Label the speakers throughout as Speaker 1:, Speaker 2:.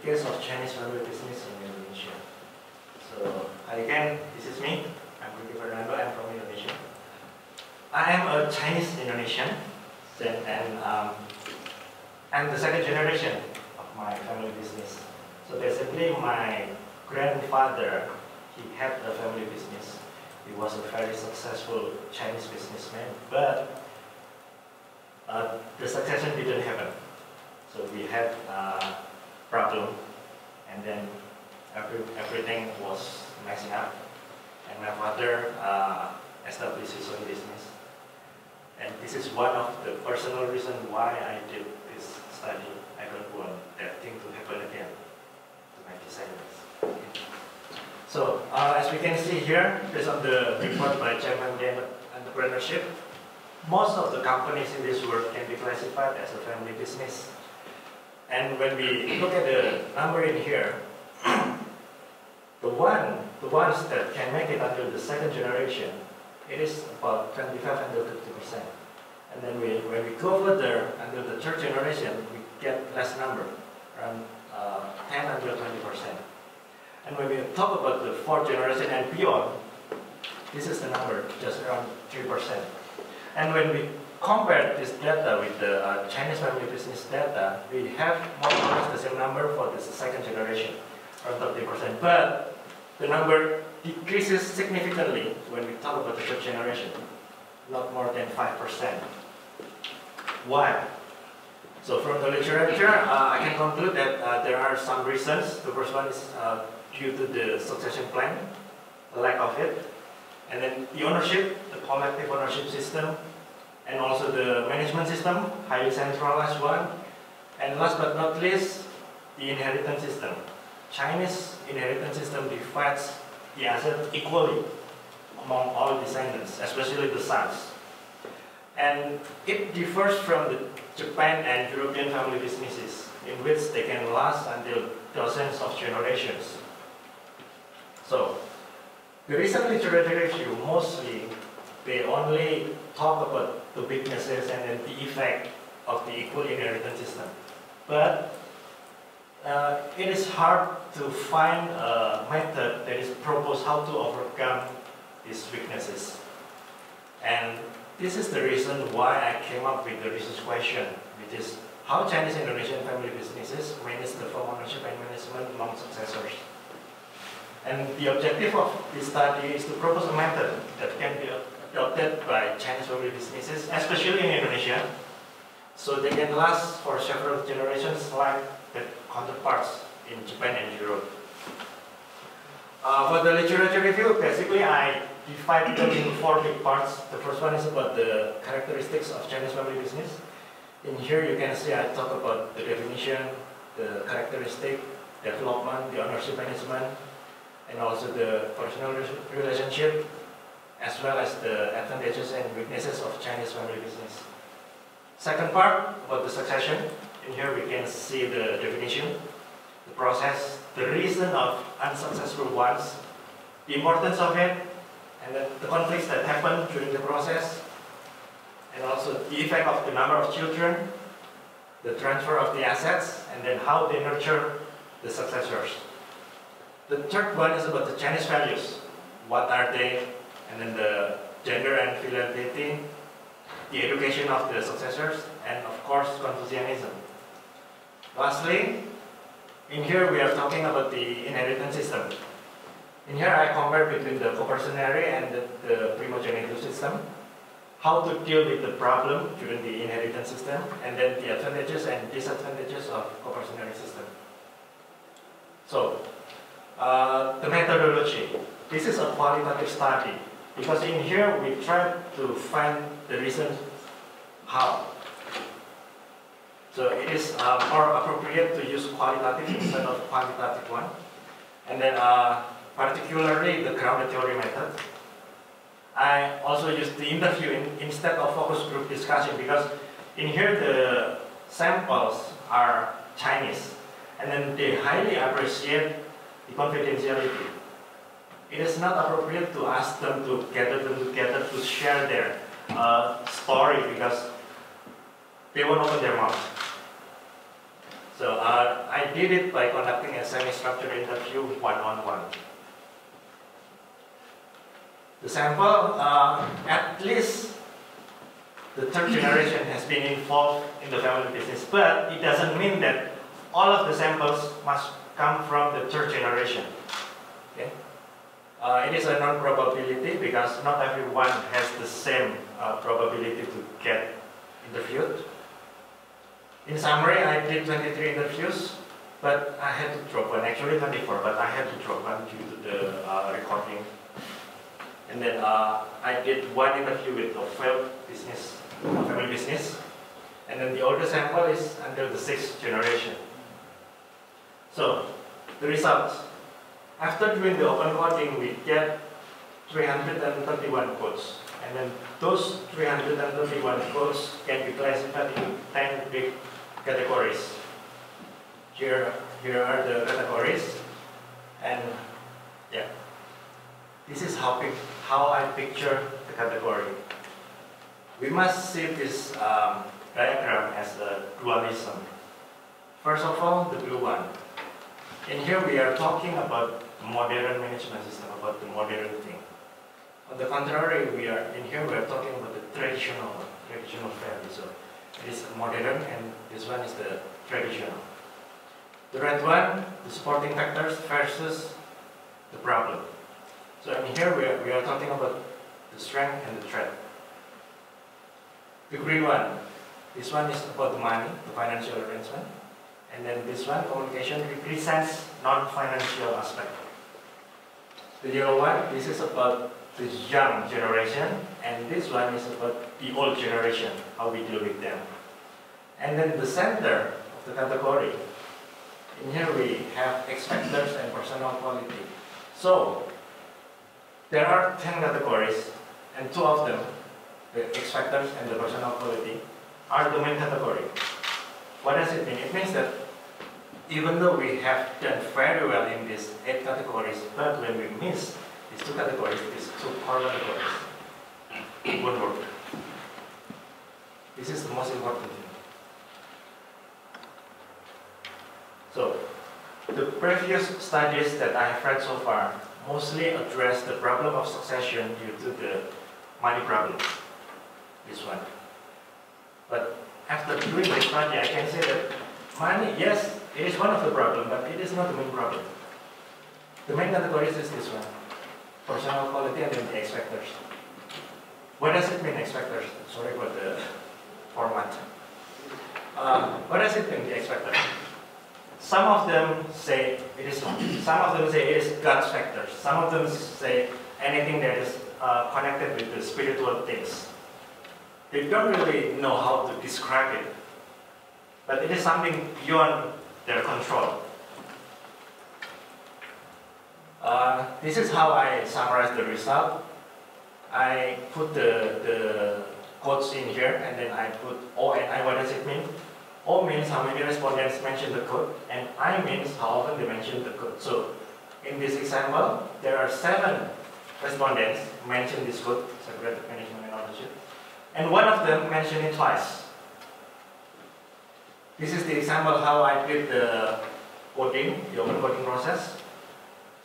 Speaker 1: case of Chinese family business in Indonesia. So, hi again, this is me. I'm Fernando, I'm from Indonesia. I am a Chinese Indonesian, and I'm the second generation of my family business. So basically, my grandfather, he had a family business. He was a very successful Chinese businessman, but the succession didn't happen. So we had a problem, and then everything was messing up. And my father established his own business. And this is one of the personal reasons why I did this study. I don't want that thing to happen again to my descendants. So, as we can see here, based on the report by Chairman of Entrepreneurship, most of the companies in this world can be classified as a family business. And when we look at the number in here, the ones that can make it until the second generation, it is about 25 until 50%. And then when we go further until the third generation, we get less number, around 10 until 20%. And when we talk about the fourth generation and beyond, this is the number, just around 3%. And when we compare this data with the Chinese family business data, we have more or less the same number for the second generation, around 30%. But the number decreases significantly when we talk about the third generation, not more than 5%. Why? So from the literature, I can conclude that there are some reasons. The first one is due to the succession plan, the lack of it, and then the ownership, the collective ownership system, and also the management system, highly centralized one, and last but not least, the inheritance system. Chinese inheritance system divides the asset equally among all descendants, especially the sons. And it differs from the Japan and European family businesses, in which they can last until dozens of generations. So, the recent literature review, mostly, they only talk about the weaknesses and then the effect of the equal inheritance system. But it is hard to find a method that is proposed how to overcome these weaknesses. And this is the reason why I came up with the research question, which is how Chinese Indonesian family businesses manage the firm ownership and management among successors. And the objective of this study is to propose a method that can be adopted by Chinese family businesses, especially in Indonesia, so they can last for several generations like their counterparts in Japan and Europe. For the literature review, basically I divided them into 4 big parts. The first one is about the characteristics of Chinese family business. In here you can see I talk about the definition, the characteristic, development, the ownership management, and also the personal relationship, as well as the advantages and weaknesses of Chinese family business. Second part, about the succession. In here we can see the definition, the process, the reason of unsuccessful ones, the importance of it, and the conflicts that happen during the process, and also the effect of the number of children, the transfer of the assets, and then how they nurture the successors. The third one is about the Chinese values. What are they? And then the gender and filial piety, the education of the successors, and of course Confucianism. Lastly, in here we are talking about the inheritance system. In here I compare between the copersonary and the primogeniture system, how to deal with the problem during the inheritance system, and then the advantages and disadvantages of copersonary system. So, the methodology. This is a qualitative study, because in here we try to find the reason how. So it is more appropriate to use qualitative instead of quantitative one. And then particularly the grounded theory method. I also use the interview instead of focus group discussion, because in here the samples are Chinese, and then they highly appreciate the confidentiality. It is not appropriate to ask them to gather them together to share their story, because they won't open their mouth. So I did it by conducting a semi-structured interview one-on-one. The sample, at least the third generation has been involved in the family business, but it doesn't mean that all of the samples must come from the third generation. Okay? It is a non-probability because not everyone has the same probability to get interviewed. In summary, I did 23 interviews, but I had to drop one. Actually 24, but I had to drop one due to the recording. And then I did one interview with a failed business, family business. And then the older sample is until the 6th generation. So, the results. After doing the open coding, we get 331 codes. And then those 331 codes can be classified into 10 big categories. Here are the categories. And yeah, this is how I picture the category. We must see this diagram as a dualism. First of all, the blue one. In here we are talking about modern management system, about the modern thing. On the contrary, we are talking about the traditional value. So it is modern and this one is the traditional. The red one, the supporting factors versus the problem. So in here we are talking about the strength and the threat. The green one, this one is about the money, the financial arrangement. And then this one, communication, represents non-financial aspect. The yellow one, this is about the young generation, and this one is about the old generation, how we deal with them. And then the center of the category, in here we have expectors and personal quality. So, there are 10 categories, and 2 of them, the expectors and the personal quality, are the main category. What does it mean? It means that even though we have done very well in these 8 categories, but when we miss these 2 categories, these 2 core categories, it won't work. This is the most important thing. So, the previous studies that I have read so far mostly address the problem of succession due to the money problem. This one. But after doing this study, I can say that money, yes, it is one of the problems, but it is not the main problem. The main categories is this one. Personal quality and then the expectors. What does it mean, expectors? Sorry for the format. What does it mean, the expectors? Some of them say it is not. Some of them say it is God's factors. Some of them say anything that is connected with the spiritual things. They don't really know how to describe it, but it is something beyond their control. This is how I summarize the result. I put the codes in here, and then I put O and I. What does it mean? O means how many respondents mention the code, and I means how often they mention the code. So, in this example, there are 7 respondents who mention this code, separated management and ownership, and 1 of them mentioned it twice. This is the example how I did the coding, the open coding process.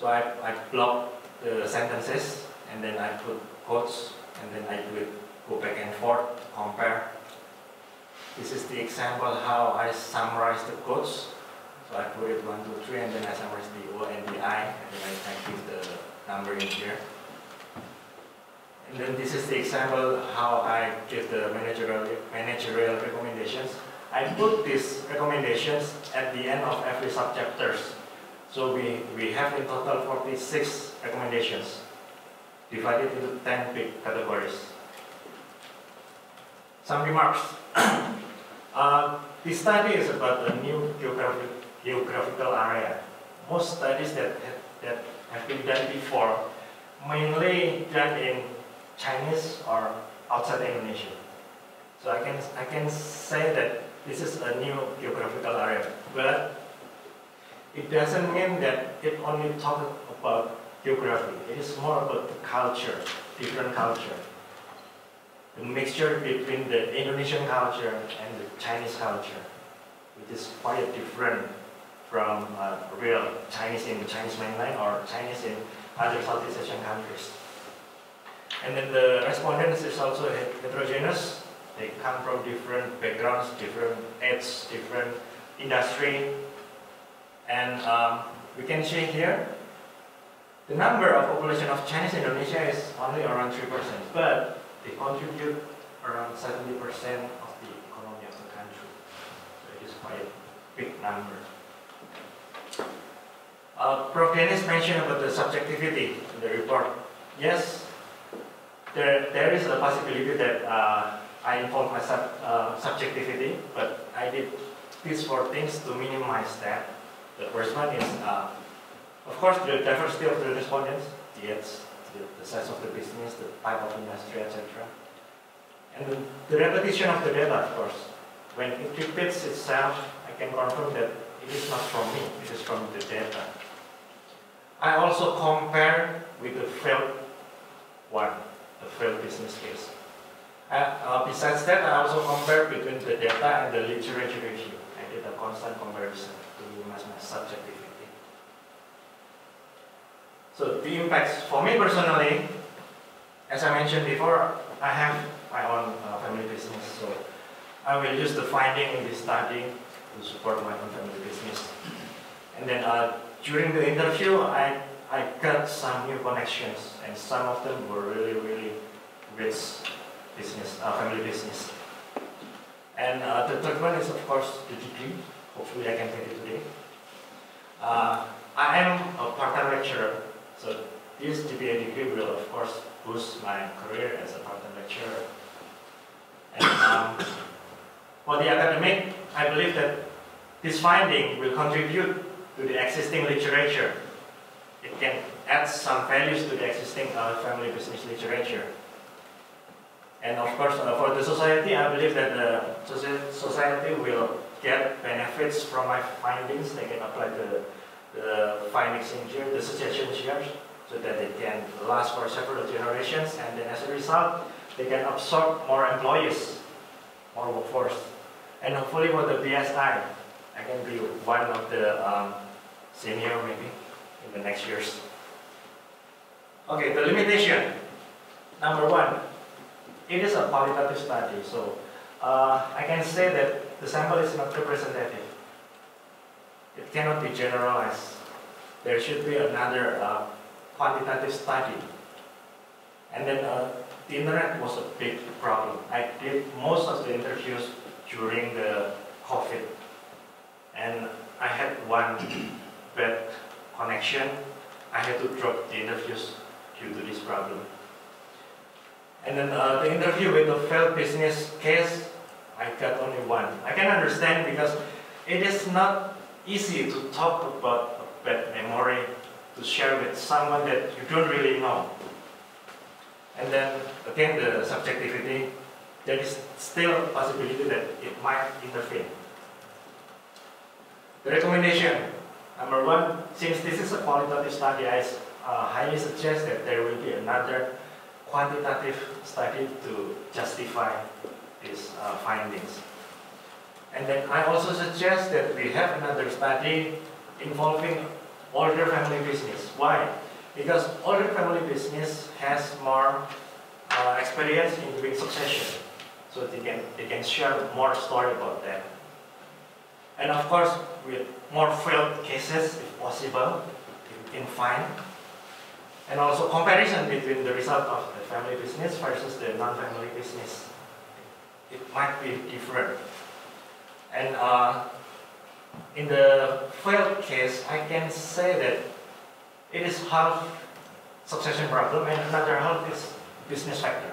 Speaker 1: So I block the sentences, and then I put quotes, and then I do it, go back and forth, compare. This is the example how I summarize the quotes. So I put it 1, 2, 3, and then I summarize the O and the I, and then I give the number in here. And then this is the example how I give the managerial recommendations. I put these recommendations at the end of every subchapters. So we have in total 46 recommendations, divided into 10 big categories. Some remarks. This study is about a new geographical area. Most studies that have been done before, mainly done in Chinese or outside Indonesia. So I can say that this is a new geographical area, but it doesn't mean that it only talks about geography. It is more about the culture, different culture. The mixture between the Indonesian culture and the Chinese culture. which is quite different from real Chinese in Chinese mainland or Chinese in other Southeast Asian countries. And then the respondents is also heterogeneous. They come from different backgrounds, different age, different industry. And we can see here, the number of population of Chinese in Indonesia is only around 3%, but they contribute around 70% of the economy of the country. So it is quite a big number. Prof. Dennis mentioned about the subjectivity in the report. Yes, there is a possibility that I involve my subjectivity, but I did these 4 things to minimize that. The first one is, of course, the diversity of the respondents, the age, the size of the business, the type of industry, etc. And the repetition of the data, of course. When it repeats itself, I can confirm that it is not from me, it is from the data. I also compare with the failed one, the failed business case. Besides that, I also compare between the data and the literature review. I did a constant comparison to minimize my subjectivity. So the impacts for me personally, as I mentioned before, I have my own family business, so I will use the finding in this study to support my own family business. And then during the interview, I got some new connections, and some of them were really rich business, family business. And the third one is, of course, the degree. Hopefully I can get it today. I am a part-time lecturer, so this GPA degree will, of course, boost my career as a part-time lecturer. And for the academic, I believe that this finding will contribute to the existing literature. It can add some values to the existing family business literature. And of course, for the society, I believe that the society will get benefits from my findings. They can apply the findings in here, the suggestions here, so that they can last for several generations. And then as a result, they can absorb more employees, more workforce. And hopefully for the BSI, I can be one of the senior maybe in the next years. Okay, the limitation. Number 1, it is a qualitative study, so I can say that the sample is not representative. It cannot be generalized. There should be another quantitative study. And then the internet was a big problem. I did most of the interviews during the COVID, and I had one bad connection. I had to drop the interviews due to this problem. And then the interview with the failed business case, I got only one. I can understand because it is not easy to talk about a bad memory, to share with someone that you don't really know. And then again, the subjectivity, there is still a possibility that it might interfere. The recommendation, number 1, since this is a qualitative study, I highly suggest that there will be another quantitative study to justify these findings. And then I also suggest that we have another study involving older family business. Why? Because older family business has more experience in doing succession, so they can share more story about that. And of course, with more failed cases, if possible, if we can find. And also comparison between the result of the family business versus the non-family business. It might be different. And in the failed case, I can say that it is half succession problem and another half is business factor.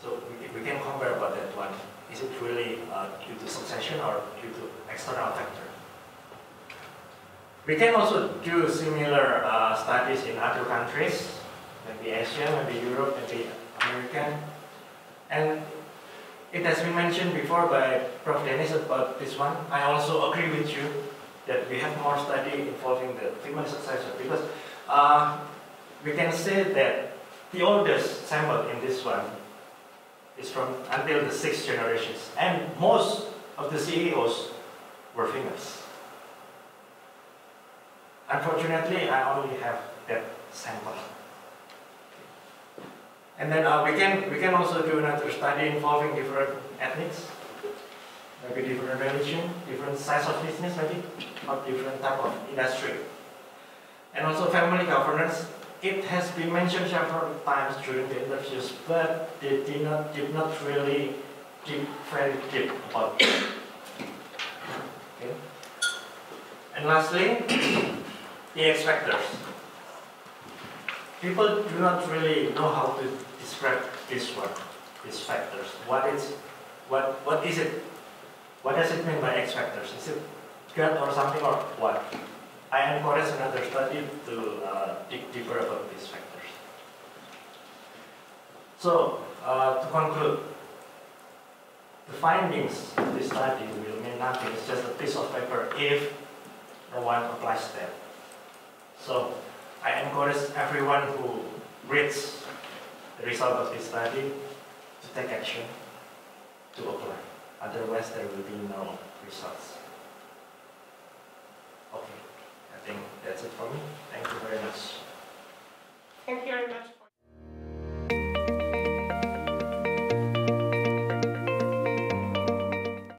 Speaker 1: So we can compare about that one. Is it really due to succession or due to external factor? We can also do similar studies in other countries, maybe Asia, maybe Europe, maybe American. And it has been mentioned before by Prof. Dennis about this one. I also agree with you that we have more study involving the female successor, because we can say that the oldest sample in this one is from until the 6th generations, and most of the CEOs were famous. Unfortunately, I only have that sample. And then we can also do another study involving different ethnics, maybe different religion, different size of business maybe, or different type of industry. And also family governance. It has been mentioned several times during the interviews, but they did not really dig very deep about it. Okay. And lastly, the X factors. People do not really know how to describe this word, these factors. What is it? What does it mean by X factors? Is it God or something or what? I encourage another study to dig deeper about these factors. So, to conclude, the findings of this study will mean nothing. It's just a piece of paper if no one applies them. So, I encourage everyone who reads the result of this study to take action, to apply. Otherwise, there will be no results. Okay, I think that's it for me. Thank you very much.
Speaker 2: Thank you very much.